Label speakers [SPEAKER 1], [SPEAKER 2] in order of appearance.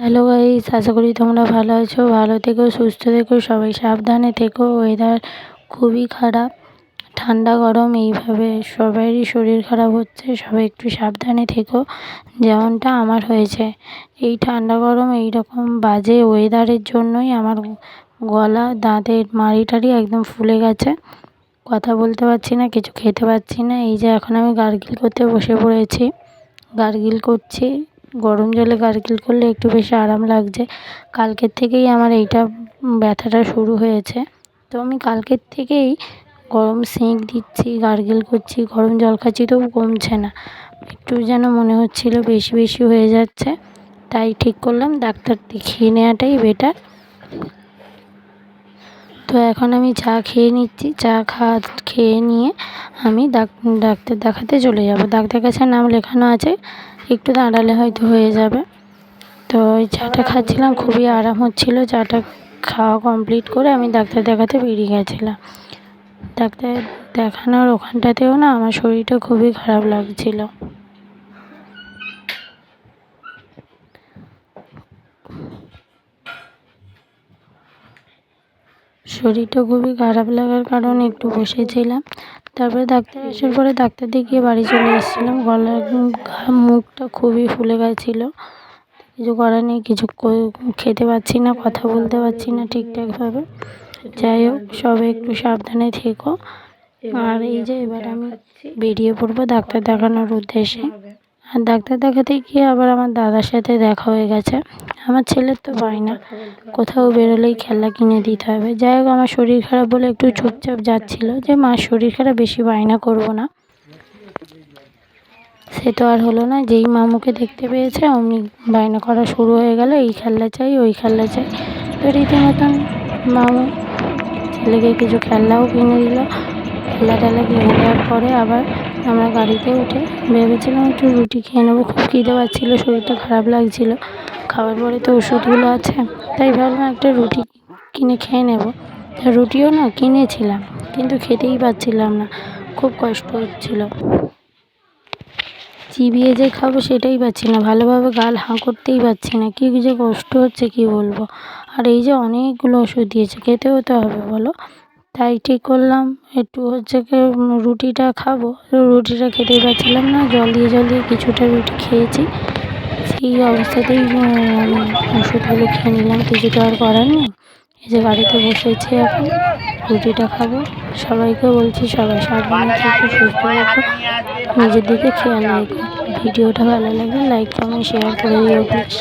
[SPEAKER 1] Hello guys, আশা করি তোমরা ভালো আছো। ভালো থেকো, সুস্থ থেকো, সবাই সাবধানে থেকো। ওয়েদার খুবই খারাপ, ঠান্ডা গরম এইভাবে সবারই শরীর খারাপ হচ্ছে। সবাই একটু সাবধানে থেকো, যেমনটা আমার হয়েছে। এই ঠান্ডা গরম এই রকম বাজে ওয়েদারের জন্যই আমার গলা, দাঁতের মাড়ি টাড়ি একদম ফুলে গেছে। কথা বলতে পারছি না, কিছু খেতে পারছি না। এই যে এখন আমি গার্গিল করতে বসে পড়েছি, গার্গিল করছি। গরম জলে গার্গিল করলে একটু বেশি আরাম লাগছে। কালকের থেকেই আমার এইটা ব্যথাটা শুরু হয়েছে। তো আমি কালকের থেকেই গরম সেঁক দিচ্ছি, গার্গিল করছি, গরম জল খাচ্ছি, তবু কমছে না। একটু যেন মনে হচ্ছিল বেশি বেশি হয়ে যাচ্ছে। তাই ঠিক করলাম ডাক্তার দেখিয়ে নেওয়াটাই বেটার। তো এখন আমি চা খেয়ে নিচ্ছি। চা খেয়ে নিয়ে আমি ডাক্তার দেখাতে চলে যাব। ডাক্তার কাছে নাম লেখানো আছে, একটু দাঁড়ালে হয়তো হয়ে যাবে। তো ওই চাটা খাচ্ছিলাম, খুবই আরাম হচ্ছিল। চাটা খাওয়া কমপ্লিট করে আমি ডাক্তার দেখাতে বেরিয়ে গেছিলাম। ডাক্তার দেখানোর ওখানটাতেও না আমার শরীরটা খুবই খারাপ লাগছিল। শরীরটা খুবই খারাপ লাগার কারণে একটু বসেছিলাম। তারপরে ডাক্তার আসার পরে ডাক্তার দেখিয়ে বাড়ি চলে এসেছিলাম। গলার মুখটা খুবই ফুলে গেছিলো। কিছু করার নেই, কিছু খেতে পারছি না, কথা বলতে পারছি না ঠিকঠাকভাবে। যাই হোক, সবাই একটু সাবধানে থেকো। আর এই যে এবার আমি বেরিয়ে পড়বো ডাক্তার দেখানোর উদ্দেশ্যে। আর ডাক্তার দেখাতে গিয়ে আবার আমার দাদার সাথে দেখা হয়ে গেছে। আমার ছেলের তো বায়না, কোথাও বেরোলেই খেলনা কিনে দিতে হবে। যাই হোক, আমার শরীর খারাপ বলে একটু চুপচাপ যাচ্ছিলো, যে মার শরীর খারাপ, বেশি বায়না করবো না। সে তো আর হলো না, যেই মামুকে দেখতে পেয়েছে অমনি বায়না করা শুরু হয়ে গেল, এই খেলনা চাই, ওই খেলনা চাই। তো রীতিমতন মামু ছেলেকে কিছু খেলনাও কিনে দিল। খেলনা টেলনা কিনে দেওয়ার পরে আবার আমরা গাড়িতে উঠে ভেবেছিলাম একটু রুটি খেয়ে নেবো। খুব খিদে পাচ্ছিল, শরীরটা খারাপ লাগছিল। খাওয়ার পরে তো ওষুধগুলো আছে, তাই ভাবলাম একটা রুটি কিনে খেয়ে নেব। রুটিও না কিনেছিলাম, কিন্তু খেতেই পাচ্ছিলাম না, খুব কষ্ট হচ্ছিল। চিবিয়ে যে খাবো সেটাই পাচ্ছি না, ভালোভাবে গাল হাঁ করতেই পারছি না, কী যে কষ্ট হচ্ছে কী বলবো। আর এই যে অনেকগুলো ওষুধ দিয়েছে, খেতেও তো হবে বলো। তাই ঠিক করলাম একটু হচ্ছে কি রুটিটা খাবো। রুটিটা খেতেই পাচ্ছিলাম না, জল দিয়ে কিছুটা রুটি খেয়েছি। সেই অবস্থাতেই আমি ওষুধগুলো খেয়ে নিলাম, কিছু তো আর করার নেই। এই যে গাড়িতে বসেছি, এখন রুটিটা খাবো। সবাইকে বলছি সবাই সাবধানে থেকে সুস্থ রেখো, নিজের দিকে খেয়াল রেখো। ভিডিওটা ভালো লাগলে লাইক কমেন্ট শেয়ার করে দিও প্লিজ।